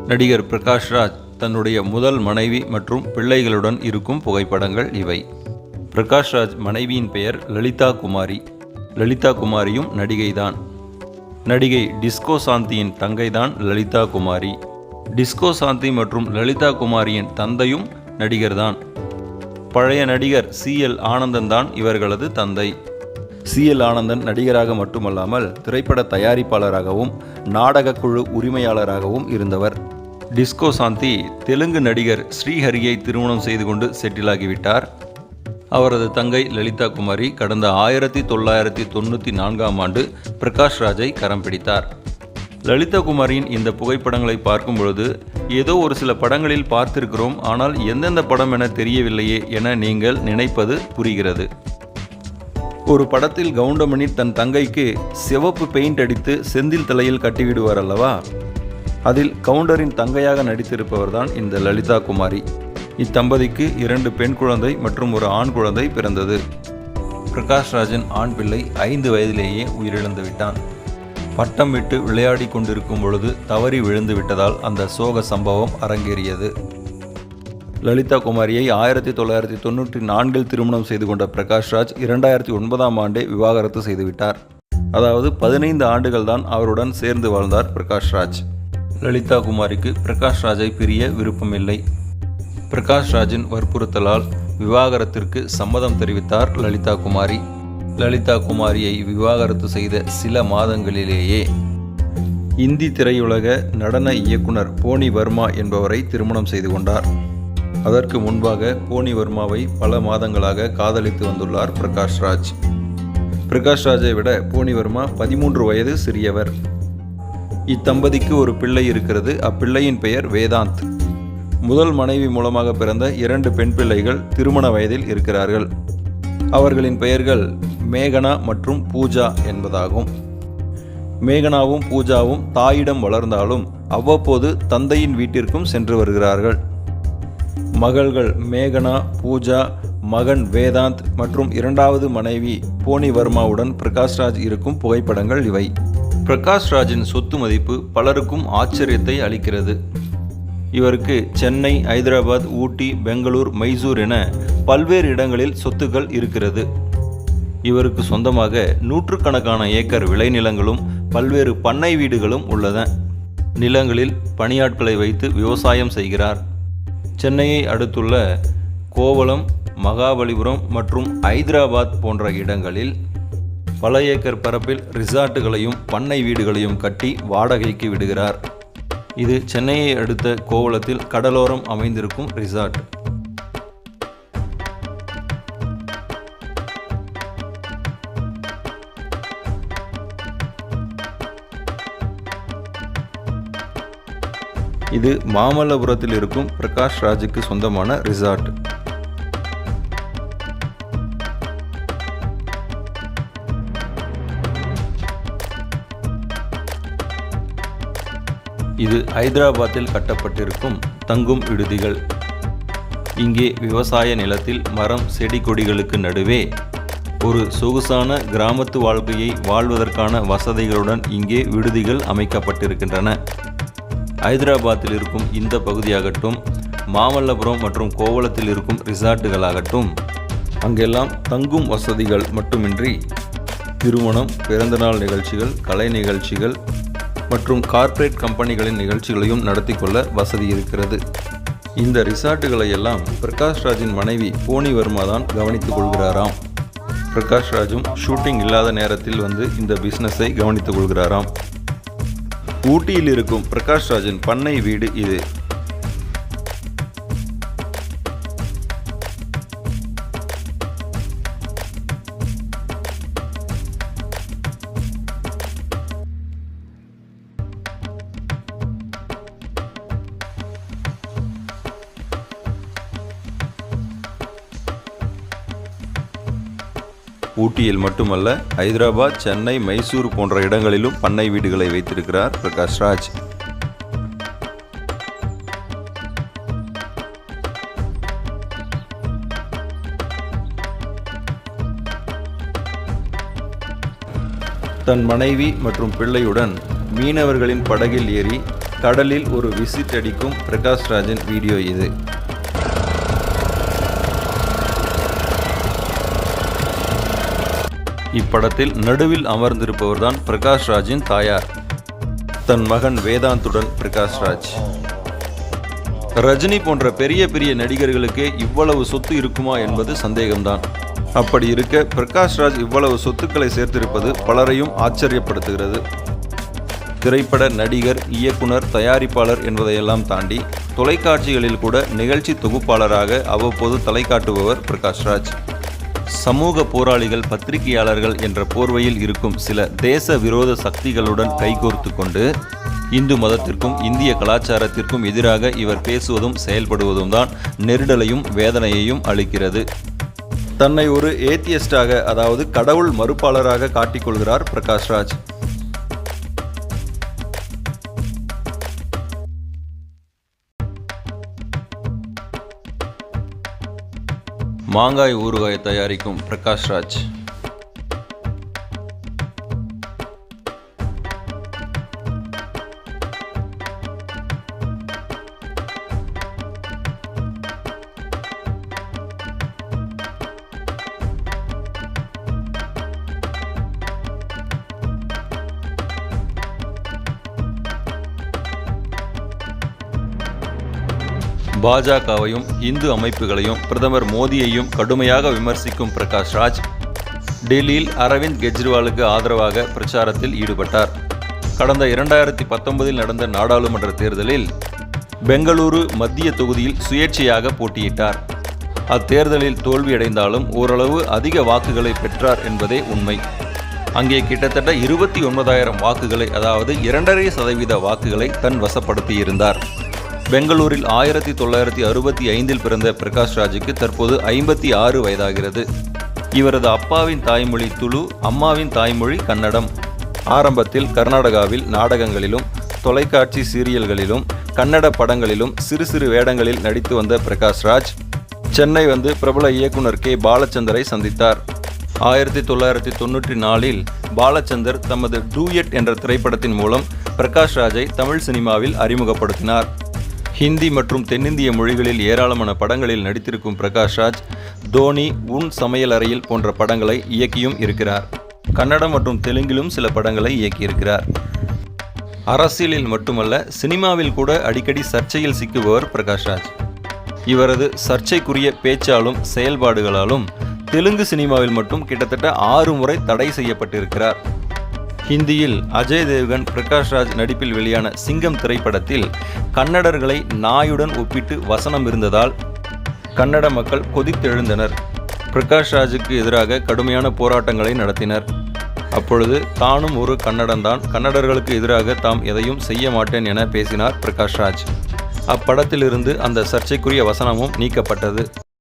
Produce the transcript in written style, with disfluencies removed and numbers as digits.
நடிகர் பிரகாஷ் ராஜ் தன்னுடைய முதல் மனைவி மற்றும் பிள்ளைகளுடன் இருக்கும் புகைப்படங்கள் இவை. பிரகாஷ் ராஜ் மனைவியின் பெயர் லலிதா குமாரி. லலிதா குமாரியும் நடிகைதான். நடிகை டிஸ்கோ சாந்தியின் தங்கைதான் லலிதா குமாரி. டிஸ்கோ சாந்தி மற்றும் லலிதா குமாரியின் தந்தையும் நடிகர்தான். பழைய நடிகர் CL ஆனந்தன் தான் இவர்களது தந்தை. CL ஆனந்தன் நடிகராக மட்டுமல்லாமல் திரைப்பட தயாரிப்பாளராகவும் நாடகக்குழு உரிமையாளராகவும் இருந்தவர். டிஸ்கோ சாந்தி தெலுங்கு நடிகர் ஸ்ரீஹரியை திருமணம் செய்து கொண்டு செட்டிலாகிவிட்டார். அவரது தங்கை லலிதா குமாரி கடந்த 1994ஆம் ஆண்டு பிரகாஷ் ராஜை கரம் பிடித்தார். லலிதா குமாரியின் இந்த புகைப்படங்களை பார்க்கும் பொழுது ஏதோ ஒரு சில படங்களில் பார்த்திருக்கிறோம், ஆனால் எந்தெந்த படம் என தெரியவில்லையே என நீங்கள் நினைப்பது புரிகிறது. ஒரு படத்தில் கவுண்டமணி தன் தங்கைக்கு சிவப்பு பெயிண்ட் அடித்து செந்தில் தலையில் கட்டிவிடுவார் அல்லவா, அதில் கவுண்டரின் தங்கையாக நடித்திருப்பவர்தான் இந்த லலிதா குமாரி. இத்தம்பதிக்கு 2 பெண் குழந்தை மற்றும் ஒரு ஆண் குழந்தை பிறந்தது. பிரகாஷ் ராஜின் ஆண் பிள்ளை 5 வயதிலேயே உயிரிழந்து விட்டான். பட்டம் விட்டு விளையாடி கொண்டிருக்கும் பொழுது தவறி விழுந்து விட்டதால் அந்த சோக சம்பவம் அரங்கேறியது. லலிதா குமாரியை 1994இல் திருமணம் செய்து கொண்ட பிரகாஷ் ராஜ் 2009ஆம் ஆண்டே விவாகரத்து செய்துவிட்டார். அதாவது 15 ஆண்டுகள் தான் அவருடன் சேர்ந்து வாழ்ந்தார் பிரகாஷ் ராஜ். லலிதா குமாரிக்கு பிரகாஷ் ராஜை பிரிய விருப்பமில்லை. பிரகாஷ் ராஜின் வற்புறுத்தலால் விவாகரத்திற்கு சம்மதம் தெரிவித்தார் லலிதா குமாரி. லலிதா குமாரியை விவாகரத்து செய்த சில மாதங்களிலேயே இந்தி திரையுலக நடன இயக்குனர் போனி வர்மா என்பவரை திருமணம் செய்து கொண்டார். அதற்கு முன்பாக போனி வர்மாவை பல மாதங்களாக காதலித்து வந்துள்ளார் பிரகாஷ் ராஜ். பிரகாஷ் ராஜை விட போனி வர்மா 13 வயது சிறியவர். இத்தம்பதிக்கு ஒரு பிள்ளை இருக்கிறது. அப்பிள்ளையின் பெயர் வேதாந்த். முதல் மனைவி மூலமாக பிறந்த 2 பெண் பிள்ளைகள் திருமண வயதில் இருக்கிறார்கள். அவர்களின் பெயர்கள் மேகனா மற்றும் பூஜா என்பதாகும். மேகனாவும் பூஜாவும் தாயிடம் வளர்ந்தாலும் அவ்வப்போது தந்தையின் வீட்டிற்கும் சென்று வருகிறார்கள். மகள்கள் மேகனா, பூஜா, மகன் வேதாந்த் மற்றும் 2வது மனைவி போனி வர்மாவுடன் பிரகாஷ் ராஜ் இருக்கும் புகைப்படங்கள் இவை. பிரகாஷ் ராஜின் சொத்து மதிப்பு பலருக்கும் ஆச்சரியத்தை அளிக்கிறது. இவருக்கு சென்னை, ஹைதராபாத், ஊட்டி, பெங்களூர், மைசூர் என பல்வேறு இடங்களில் சொத்துக்கள் இருக்கிறது. இவருக்கு சொந்தமாக 100கணக்கான ஏக்கர் விளைநிலங்களும் பல்வேறு பண்ணை வீடுகளும் உள்ளன. நிலங்களில் பணியாட்களை வைத்து விவசாயம் செய்கிறார். சென்னையை அடுத்துள்ள கோவளம், மகாபலிபுரம் மற்றும் ஹைதராபாத் போன்ற இடங்களில் பல ஏக்கர் பரப்பில் ரிசார்ட்டுகளையும் பண்ணை வீடுகளையும் கட்டி வாடகைக்கு விடுகிறார். இது சென்னையை அடுத்த கோவளத்தில் கடலோரம் அமைந்திருக்கும் ரிசார்ட். இது மாமல்லபுரத்தில் இருக்கும் பிரகாஷ் ராஜுக்கு சொந்தமான ரிசார்ட். இது ஹைதராபாத்தில் கட்டப்பட்டிருக்கும் தங்கும் விடுதிகள். இங்கே விவசாய நிலத்தில் மரம், செடி, கொடிகளுக்கு நடுவே ஒரு சொகுசான கிராமத்து வாழ்க்கையை வாழ்வதற்கான வசதிகளுடன் இங்கே விடுதிகள் அமைக்கப்பட்டிருக்கின்றன. ஹைதராபாத்தில் இருக்கும் இந்த பகுதியாகட்டும், மாமல்லபுரம் மற்றும் கோவளத்தில் இருக்கும் ரிசார்ட்டுகளாகட்டும், அங்கெல்லாம் தங்கும் வசதிகள் மட்டுமின்றி திருமணம், பிறந்தநாள் நிகழ்ச்சிகள், கலை நிகழ்ச்சிகள் மற்றும் கார்ப்பரேட் கம்பெனிகளின் நிகழ்ச்சிகளையும் நடத்தி கொள்ள வசதி இருக்கிறது. இந்த ரிசார்ட்டுகளை எல்லாம் பிரகாஷ் ராஜின் மனைவி போனி வர்மா தான் கவனித்துக் கொள்கிறாராம். பிரகாஷ் ராஜும் ஷூட்டிங் இல்லாத நேரத்தில் வந்து இந்த பிஸ்னஸை கவனித்துக் கொள்கிறாராம். ஊட்டியில் இருக்கும் பிரகாஷ் ராஜின் பண்ணை வீடு இது. ஊட்டியில் மட்டுமல்ல, ஹைதராபாத், சென்னை, மைசூர் போன்ற இடங்களிலும் பண்ணை வீடுகளை வைத்திருக்கிறார் பிரகாஷ் ராஜ். தன் மனைவி மற்றும் பிள்ளையுடன் மீனவர்களின் படகில் ஏறி கடலில் ஒரு விசிட் அடிக்கும் பிரகாஷ் ராஜின் வீடியோ இது. இப்படத்தில் நடுவில் அமர்ந்திருப்பவர்தான் பிரகாஷ் ராஜின் தாயார், தன் மகன் வேதாந்துடன் பிரகாஷ் ராஜ். ரஜினி போன்ற பெரிய பெரிய நடிகர்களுக்கே இவ்வளவு சொத்து இருக்குமா என்பது சந்தேகம்தான். அப்படி இருக்க பிரகாஷ் ராஜ் இவ்வளவு சொத்துக்களை சேர்த்திருப்பது பலரையும் ஆச்சரியப்படுத்துகிறது. திரைப்பட நடிகர், இயக்குனர், தயாரிப்பாளர் என்பதையெல்லாம் தாண்டி தொலைக்காட்சிகளில் கூட நிகழ்ச்சி தொகுப்பாளராக அவ்வப்போது தலை காட்டுபவர் பிரகாஷ் ராஜ். சமூக போராளிகள், பத்திரிகையாளர்கள் என்ற போர்வையில் இருக்கும் சில தேச விரோத சக்திகளுடன் கைகோர்த்து கொண்டு இந்து மதத்திற்கும் இந்திய கலாச்சாரத்திற்கும் எதிராக இவர் பேசுவதும் செயல்படுவதும் தான் நெருடலையும் வேதனையையும் அளிக்கிறது. தன்னை ஒரு ஏத்தியஸ்டாக, அதாவது கடவுள் மறுப்பாளராக காட்டிக்கொள்கிறார் பிரகாஷ் ராஜ். மாங்காய் ஊறுகாய் தயாரிக்கும் பிரகாஷ் ராஜ். பாஜகவையும் இந்து அமைப்புகளையும் பிரதமர் மோடியையும் கடுமையாக விமர்சிக்கும் பிரகாஷ் ராஜ் டெல்லியில் அரவிந்த் கெஜ்ரிவாலுக்கு ஆதரவாக பிரச்சாரத்தில் ஈடுபட்டார். கடந்த 2019 நடந்த நாடாளுமன்ற தேர்தலில் பெங்களூரு மத்திய தொகுதியில் சுயேட்சையாக போட்டியிட்டார். அத்தேர்தலில் தோல்வியடைந்தாலும் ஓரளவு அதிக வாக்குகளை பெற்றார் என்பதே உண்மை. அங்கே கிட்டத்தட்ட 29,000 வாக்குகளை, அதாவது 2.5% வாக்குகளை தன் வசப்படுத்தியிருந்தார். பெங்களூரில் 1965 பிறந்த பிரகாஷ் ராஜுக்கு தற்போது 56 வயதாகிறது. இவரது அப்பாவின் தாய்மொழி துளு, அம்மாவின் தாய்மொழி கன்னடம். ஆரம்பத்தில் கர்நாடகாவில் நாடகங்களிலும் தொலைக்காட்சி சீரியல்களிலும் கன்னட படங்களிலும் சிறு சிறு வேடங்களில் நடித்து வந்த பிரகாஷ் ராஜ் சென்னை வந்து பிரபல இயக்குனர் கே. பாலச்சந்தரை சந்தித்தார். 1994 பாலச்சந்தர் தமது டூயட் என்ற திரைப்படத்தின் மூலம் பிரகாஷ் ராஜை தமிழ் சினிமாவில் அறிமுகப்படுத்தினார். ஹிந்தி மற்றும் தென்னிந்திய மொழிகளில் ஏராளமான படங்களில் நடித்திருக்கும் பிரகாஷ் ராஜ் தோனி, உன் சமையல் அறையில் போன்ற படங்களை இயக்கியும் இருக்கிறார். கன்னடம் மற்றும் தெலுங்கிலும் சில படங்களை இயக்கியிருக்கிறார். அரசியலில் மட்டுமல்ல, சினிமாவில் கூட அடிக்கடி சர்ச்சையில் சிக்குபவர் பிரகாஷ் ராஜ். இவரது சர்ச்சைக்குரிய பேச்சாலும் செயல்பாடுகளாலும் தெலுங்கு சினிமாவில் மட்டும் கிட்டத்தட்ட 6 முறை தடை செய்யப்பட்டிருக்கிறார். ஹிந்தியில் அஜய் தேவ்கன், பிரகாஷ் ராஜ் நடிப்பில் வெளியான சிங்கம் திரைப்படத்தில் கன்னடர்களை நாயுடன் ஒப்பிட்டு வசனம் இருந்ததால் கன்னட மக்கள் கொதித்தெழுந்தனர். பிரகாஷ் ராஜுக்கு எதிராக கடுமையான போராட்டங்களை நடத்தினர். அப்பொழுது தானும் ஒரு கன்னடன்தான், கன்னடர்களுக்கு எதிராக தாம் எதையும் செய்ய மாட்டேன் என பேசினார் பிரகாஷ் ராஜ். அப்படத்திலிருந்து அந்த சர்ச்சைக்குரிய வசனமும் நீக்கப்பட்டது.